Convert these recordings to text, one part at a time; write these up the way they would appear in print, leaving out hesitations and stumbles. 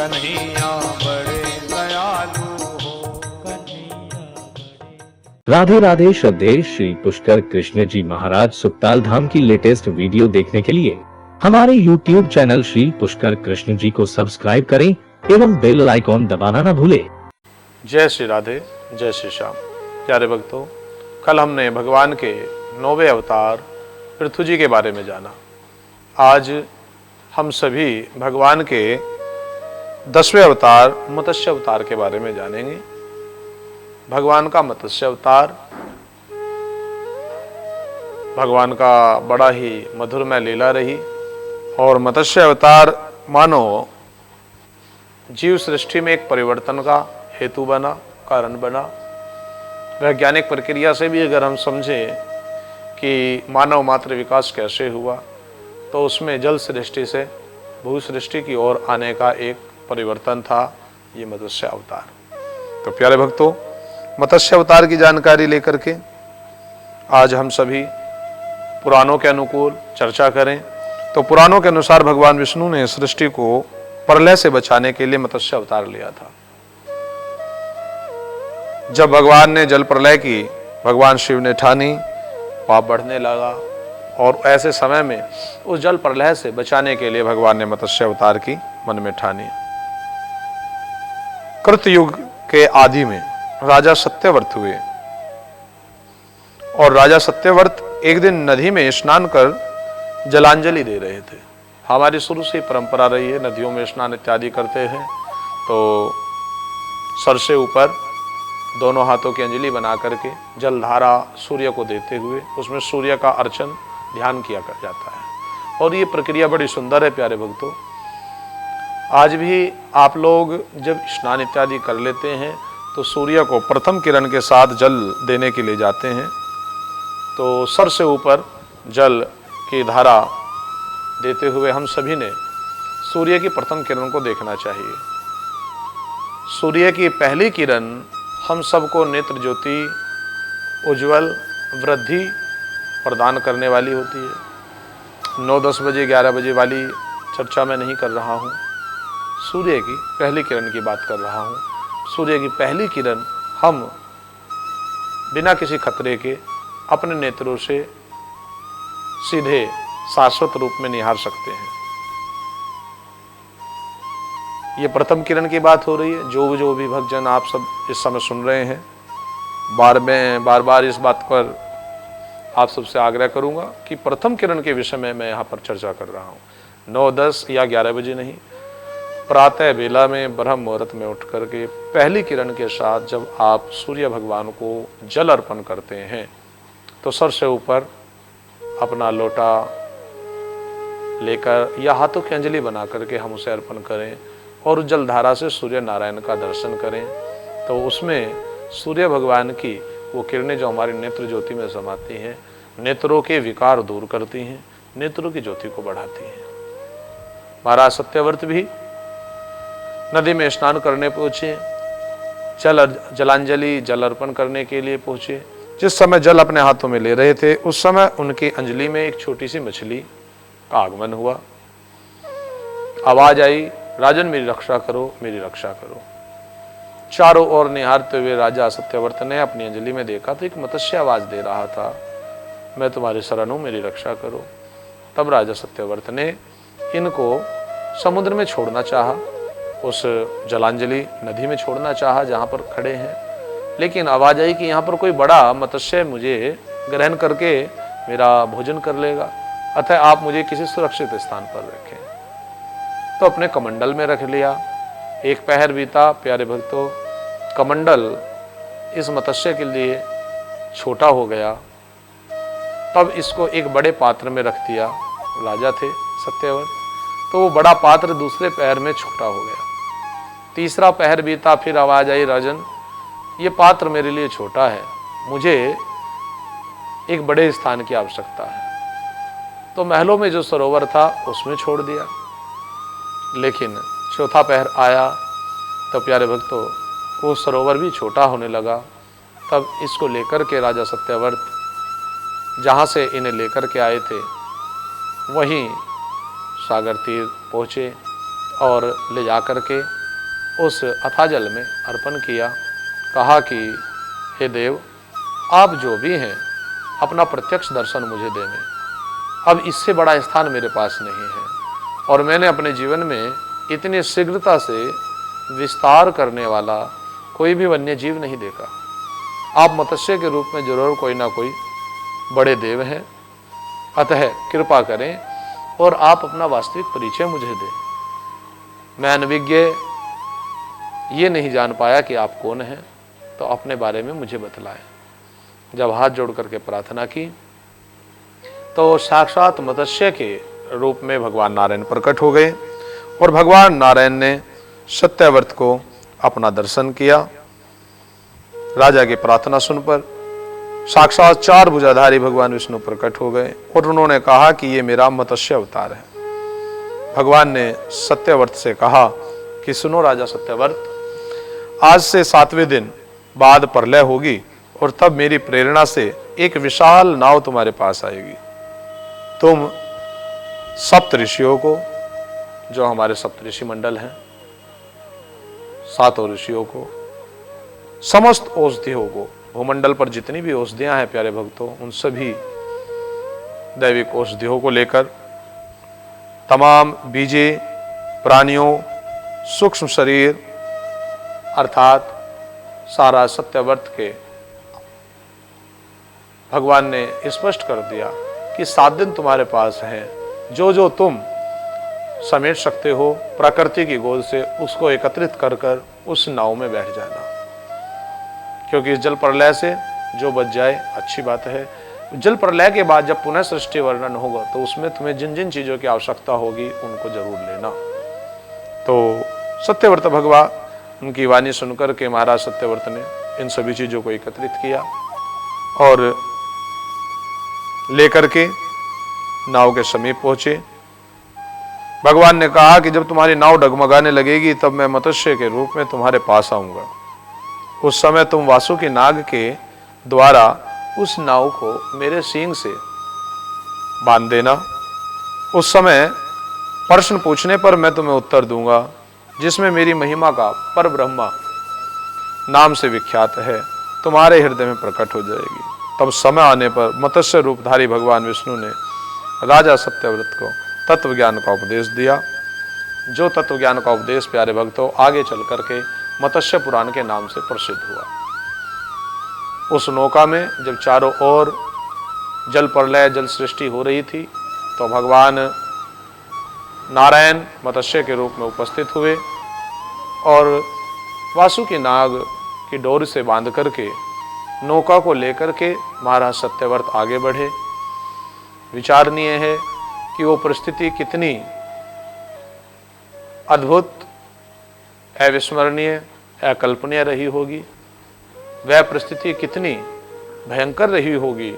कन्हैया बड़े दयालु हो। राधे राधे। श्रद्धेय श्री पुष्कर कृष्ण जी महाराज सुखताल धाम की लेटेस्ट वीडियो देखने के लिए हमारे YouTube चैनल श्री पुष्कर कृष्ण जी को सब्सक्राइब करें एवं बेल आइकॉन दबाना न भूलें। जय श्री राधे, जय श्री श्याम। प्यारे भक्तों, कल हमने भगवान के 9वें अवतार पृथु जी के बारे में जाना। आज हम सभी भगवान के 10वें अवतार मत्स्य अवतार के बारे में जानेंगे। भगवान का मत्स्य अवतार भगवान का बड़ा ही मधुरमय लीला रही और मत्स्य अवतार मानो जीव सृष्टि में एक परिवर्तन का हेतु बना, कारण बना। वैज्ञानिक प्रक्रिया से भी अगर हम समझें कि मानव मात्र विकास कैसे हुआ, तो उसमें जल सृष्टि से भू सृष्टि की ओर आने का एक परिवर्तन था ये मत्स्य अवतार। तो प्यारे भक्तों, मत्स्य अवतार की जानकारी लेकर के आज हम सभी पुराणों के अनुकूल चर्चा करें। तो पुराणों के अनुसार भगवान विष्णु ने सृष्टि को प्रलय से बचाने के लिए मत्स्य अवतार लिया था। जब भगवान ने जल प्रलय की भगवान शिव ने ठानी, पाप बढ़ने लगा और ऐसे समय में उस जल प्रलय से बचाने के लिए भगवान ने मत्स्य अवतार की मन में ठानी। कृतयुग के आदि में राजा सत्यव्रत हुए और राजा सत्यव्रत एक दिन नदी में स्नान कर जलांजलि दे रहे थे। हमारी शुरू से परंपरा रही है, नदियों में स्नान इत्यादि करते हैं तो सर से ऊपर दोनों हाथों की अंजलि बना करके जलधारा सूर्य को देते हुए उसमें सूर्य का अर्चन ध्यान किया जाता है और ये प्रक्रिया बड़ी सुंदर है। प्यारे भक्तों, आज भी आप लोग जब स्नान इत्यादि कर लेते हैं तो सूर्य को प्रथम किरण के साथ जल देने के लिए जाते हैं, तो सर से ऊपर जल की धारा देते हुए हम सभी ने सूर्य की प्रथम किरण को देखना चाहिए। सूर्य की पहली किरण हम सबको नेत्र ज्योति, उज्जवल वृद्धि प्रदान करने वाली होती है। 9, 10 बजे 11 बजे वाली चर्चा मैं नहीं कर रहा हूँ, सूर्य की पहली किरण की बात कर रहा हूँ। सूर्य की पहली किरण हम बिना किसी खतरे के अपने नेत्रों से सीधे शाश्वत रूप में निहार सकते हैं। ये प्रथम किरण की बात हो रही है। जो भी भक्तजन आप सब इस समय सुन रहे हैं, बार बार इस बात पर आप सबसे आग्रह करूंगा कि प्रथम किरण के विषय में मैं यहाँ पर चर्चा कर रहा हूँ। 9, 10 या 11 बजे नहीं, प्रातः बेला में ब्रह्म मुहूर्त में उठ करके पहली किरण के साथ जब आप सूर्य भगवान को जल अर्पण करते हैं तो सर से ऊपर अपना लोटा लेकर या हाथों की अंजलि बना करके हम उसे अर्पण करें और उस जलधारा से सूर्य नारायण का दर्शन करें, तो उसमें सूर्य भगवान की वो किरणें जो हमारी नेत्र ज्योति में समाती हैं, नेत्रों के विकार दूर करती हैं, नेत्रों की ज्योति को बढ़ाती हैं। महाराज सत्यव्रत भी नदी में स्नान करने पहुंचे, जलांजलि जल अर्पण करने के लिए पहुंचे। जिस समय जल अपने हाथों में ले रहे थे उस समय उनकी अंजलि में एक छोटी सी मछली का आगमन हुआ। आवाज आई, राजन मेरी रक्षा करो, मेरी रक्षा करो। चारों ओर निहारते हुए राजा सत्यव्रत ने अपनी अंजलि में देखा तो एक मत्स्य आवाज दे रहा था, मैं तुम्हारी शरण हूं, मेरी रक्षा करो। तब राजा सत्यव्रत ने इनको समुद्र में छोड़ना चाहा, उस जलांजलि नदी में छोड़ना चाहा जहां पर खड़े हैं, लेकिन आवाज आई कि यहाँ पर कोई बड़ा मत्स्य मुझे ग्रहण करके मेरा भोजन कर लेगा, अतः आप मुझे किसी सुरक्षित स्थान पर रखें। तो अपने कमंडल में रख लिया। एक पहर बीता। प्यारे भक्तों, कमंडल इस मत्स्य के लिए छोटा हो गया। तब इसको एक बड़े पात्र में रख दिया। राजा थे सत्यव्रत, तो वो बड़ा पात्र दूसरे पहर में छोटा हो गया। तीसरा पहर बीता, फिर आवाज आई, राजन ये पात्र मेरे लिए छोटा है, मुझे एक बड़े स्थान की आवश्यकता है। तो महलों में जो सरोवर था उसमें छोड़ दिया। लेकिन चौथा पहर आया तो प्यारे भक्तों वो सरोवर भी छोटा होने लगा। तब इसको लेकर के राजा सत्यव्रत जहाँ से इन्हें लेकर के आए थे वहीं सागर तीर पहुँचे और ले जा कर के उस अथाह जल में अर्पण किया। कहा कि हे देव, आप जो भी हैं अपना प्रत्यक्ष दर्शन मुझे देने, अब इससे बड़ा स्थान मेरे पास नहीं है और मैंने अपने जीवन में इतनी शीघ्रता से विस्तार करने वाला कोई भी वन्य जीव नहीं देखा। आप मत्स्य के रूप में जरूर कोई ना कोई बड़े देव हैं, अतः कृपा करें और आप अपना वास्तविक परिचय मुझे दें। मैं अनभिज्ञ ये नहीं जान पाया कि आप कौन हैं, तो अपने बारे में मुझे बतलाएं। जब हाथ जोड़ करके प्रार्थना की तो साक्षात मत्स्य के रूप में भगवान नारायण प्रकट हो गए और भगवान नारायण ने सत्यव्रत को अपना दर्शन किया। राजा की प्रार्थना सुनकर साक्षात 4 भुजाधारी भगवान विष्णु प्रकट हो गए और उन्होंने कहा कि ये मेरा मत्स्य अवतार है। भगवान ने सत्यव्रत से कहा कि सुनो राजा सत्यव्रत, आज से 7वें दिन बाद प्रलय होगी और तब मेरी प्रेरणा से एक विशाल नाव तुम्हारे पास आएगी। तुम सप्त ऋषियों को, जो हमारे सप्त ऋषि मंडल हैं, 7 ऋषियों को, समस्त औषधियों को, भूमंडल पर जितनी भी औषधियां हैं प्यारे भक्तों, उन सभी दैविक औषधियों को लेकर तमाम बीजे, प्राणियों, सूक्ष्म शरीर अर्थात सारा सत्यव्रत के भगवान ने स्पष्ट कर दिया कि 7 दिन तुम्हारे पास है, जो जो तुम समेट सकते हो प्रकृति की गोद से उसको एकत्रित कर कर उस नाव में बैठ जाना, क्योंकि इस जल प्रलय से जो बच जाए अच्छी बात है। जल प्रलय के बाद जब पुनः सृष्टि वर्णन होगा तो उसमें तुम्हें जिन जिन चीजों की आवश्यकता होगी उनको जरूर लेना। तो सत्यव्रत भगवान उनकी वाणी सुनकर के महाराज सत्यव्रत ने इन सभी चीजों को एकत्रित किया और लेकर के नाव के समीप पहुंचे। भगवान ने कहा कि जब तुम्हारी नाव डगमगाने लगेगी तब मैं मत्स्य के रूप में तुम्हारे पास आऊंगा। उस समय तुम वासुकी नाग के द्वारा उस नाव को मेरे सींग से बांध देना। उस समय प्रश्न पूछने पर मैं तुम्हें उत्तर दूंगा, जिसमें मेरी महिमा का पर ब्रह्मा नाम से विख्यात है तुम्हारे हृदय में प्रकट हो जाएगी। तब समय आने पर मत्स्य रूपधारी भगवान विष्णु ने राजा सत्यव्रत को तत्व ज्ञान का उपदेश दिया, जो तत्व ज्ञान का उपदेश प्यारे भक्तों आगे चल करके मत्स्य पुराण के नाम से प्रसिद्ध हुआ। उस नौका में जब चारों ओर जल प्रलय, जल सृष्टि हो रही थी, तो भगवान नारायण मत्स्य के रूप में उपस्थित हुए और वासुकी नाग की डोर से बांध करके नौका को लेकर के महाराज सत्यव्रत आगे बढ़े। विचारणीय है कि वो परिस्थिति कितनी अद्भुत, अविस्मरणीय, अकल्पनीय रही होगी। वह परिस्थिति कितनी भयंकर रही होगी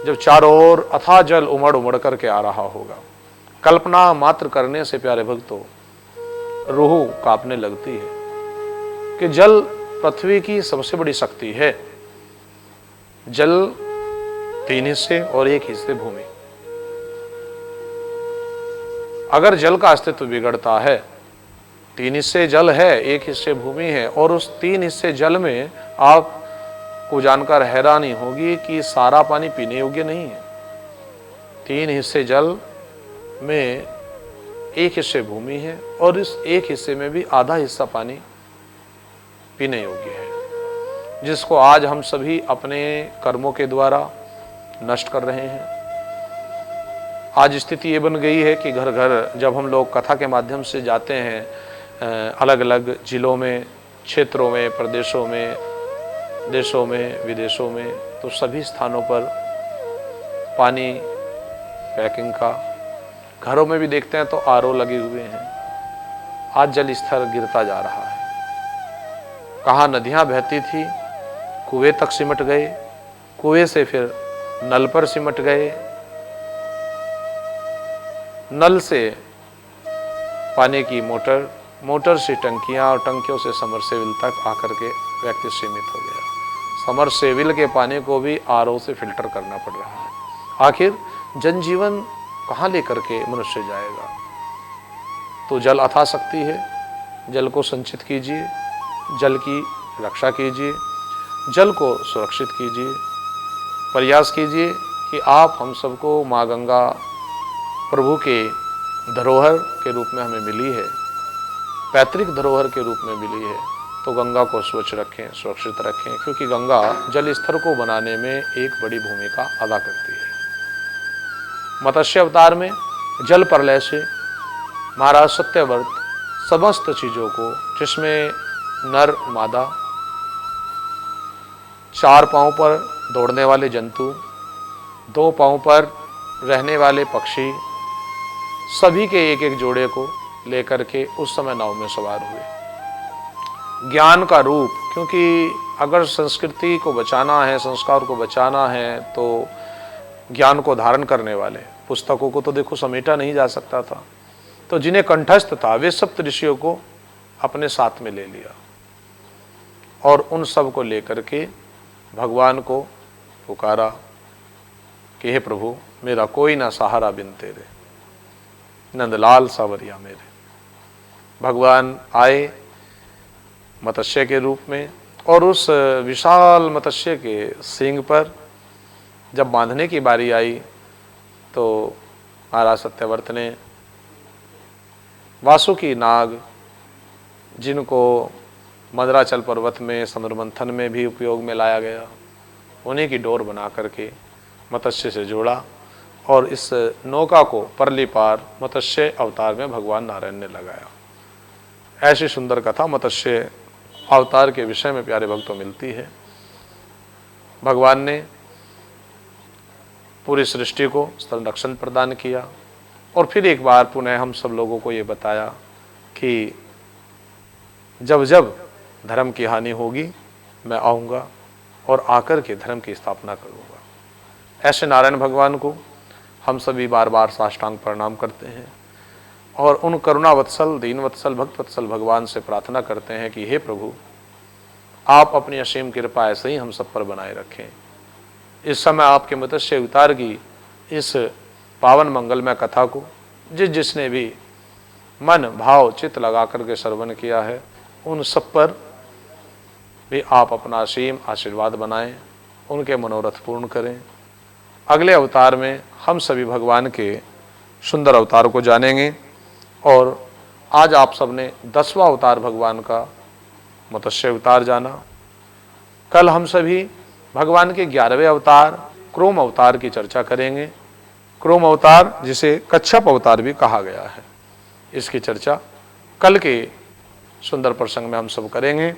जब चारों ओर अथाह जल उमड़ उमड़ करके आ रहा होगा। कल्पना मात्र करने से प्यारे भक्तों रूह कांपने लगती है कि जल पृथ्वी की सबसे बड़ी शक्ति है। जल 3 हिस्से और 1 हिस्से भूमि। अगर जल का अस्तित्व बिगड़ता है, 3 हिस्से जल है, 1 हिस्से भूमि है, और उस 3 हिस्से जल में आपको जानकर हैरानी होगी कि सारा पानी पीने योग्य नहीं है। 3 हिस्से जल में 1 हिस्से भूमि है और इस 1 हिस्से में भी आधा हिस्सा पानी पीने योग्य है, जिसको आज हम सभी अपने कर्मों के द्वारा नष्ट कर रहे हैं। आज स्थिति ये बन गई है कि घर घर जब हम लोग कथा के माध्यम से जाते हैं अलग अलग जिलों में, क्षेत्रों में, प्रदेशों में, देशों में, विदेशों में, तो सभी स्थानों पर पानी पैकिंग का, घरों में भी देखते हैं तो आरओ लगे हुए हैं। आज जल स्तर गिरता जा रहा है। कहाँ नदियां बहती थी कुएं तक सिमट गए, कुएं से फिर नल पर सिमट गए, नल से पानी की मोटर, मोटर से टंकियां और टंकियों से समरसेविल तक आकर के व्यक्ति सीमित हो गया। समरसेविल के पानी को भी आरओ से फिल्टर करना पड़ रहा है। आखिर जनजीवन कहाँ लेकर के मनुष्य जाएगा? तो जल अथा शक्ति है, जल को संचित कीजिए, जल की रक्षा कीजिए, जल को सुरक्षित कीजिए। प्रयास कीजिए कि आप हम सबको माँ गंगा प्रभु के धरोहर के रूप में हमें मिली है, पैतृक धरोहर के रूप में मिली है, तो गंगा को स्वच्छ रखें, सुरक्षित रखें, क्योंकि गंगा जल स्तर को बनाने में एक बड़ी भूमिका अदा करती है। मत्स्य अवतार में जल प्रलय से महाराज सत्यव्रत समस्त चीजों को, जिसमें नर मादा, 4 पांव पर दौड़ने वाले जंतु, 2 पांव पर रहने वाले पक्षी, सभी के एक एक जोड़े को लेकर के उस समय नाव में सवार हुए। ज्ञान का रूप, क्योंकि अगर संस्कृति को बचाना है, संस्कार को बचाना है, तो ज्ञान को धारण करने वाले पुस्तकों को तो देखो समेटा नहीं जा सकता था, तो जिन्हें कंठस्थ था वे सप्त ऋषियों को अपने साथ में ले लिया और उन सब को लेकर के भगवान को पुकारा कि हे प्रभु, मेरा कोई ना सहारा बिन तेरे, नंदलाल सावरिया मेरे। भगवान आए मत्स्य के रूप में और उस विशाल मत्स्य के सींग पर जब बांधने की बारी आई तो महाराज सत्यव्रत ने वासुकी नाग, जिनको मदराचल पर्वत में समुद्र मंथन में भी उपयोग में लाया गया, उन्हीं की डोर बना करके मत्स्य से जोड़ा और इस नौका को परली पार मत्स्य अवतार में भगवान नारायण ने लगाया। ऐसी सुंदर कथा मत्स्य अवतार के विषय में प्यारे भक्तों मिलती है। भगवान ने पूरी सृष्टि को संरक्षण प्रदान किया और फिर एक बार पुनः हम सब लोगों को ये बताया कि जब जब धर्म की हानि होगी मैं आऊँगा और आकर के धर्म की स्थापना करूँगा। ऐसे नारायण भगवान को हम सभी बार बार साष्टांग प्रणाम करते हैं और उन करुणावत्सल, दीनवत्सल, भक्तवत्सल भगवान से प्रार्थना करते हैं कि हे प्रभु, आप अपनी असीम कृपा ऐसे ही हम सब पर बनाए रखें। इस समय आपके मत्स्य अवतार की इस पावन मंगलमय कथा को जिसने भी मन भाव चित्त लगा करके श्रवण किया है, उन सब पर भी आप अपना असीम आशीर्वाद बनाएं, उनके मनोरथ पूर्ण करें। अगले अवतार में हम सभी भगवान के सुंदर अवतार को जानेंगे और आज आप सबने 10वां अवतार भगवान का मत्स्य अवतार जाना। कल हम सभी भगवान के 11वें अवतार क्रोम अवतार की चर्चा करेंगे। क्रोम अवतार जिसे कच्छप अवतार भी कहा गया है, इसकी चर्चा कल के सुंदर प्रसंग में हम सब करेंगे।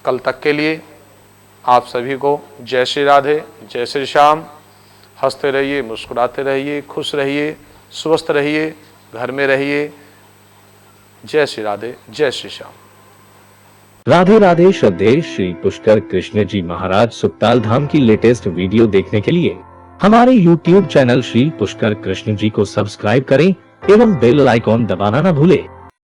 कल तक के लिए आप सभी को जय श्री राधे, जय श्री श्याम। हंसते रहिए, मुस्कुराते रहिए, खुश रहिए, स्वस्थ रहिए, घर में रहिए। जय श्री राधे, जय श्री श्याम। राधे राधे। श्रद्धेय श्री पुष्कर कृष्ण जी महाराज सुकताल धाम की लेटेस्ट वीडियो देखने के लिए हमारे YouTube चैनल श्री पुष्कर कृष्ण जी को सब्सक्राइब करें एवं बेल आइकॉन दबाना न भूलें।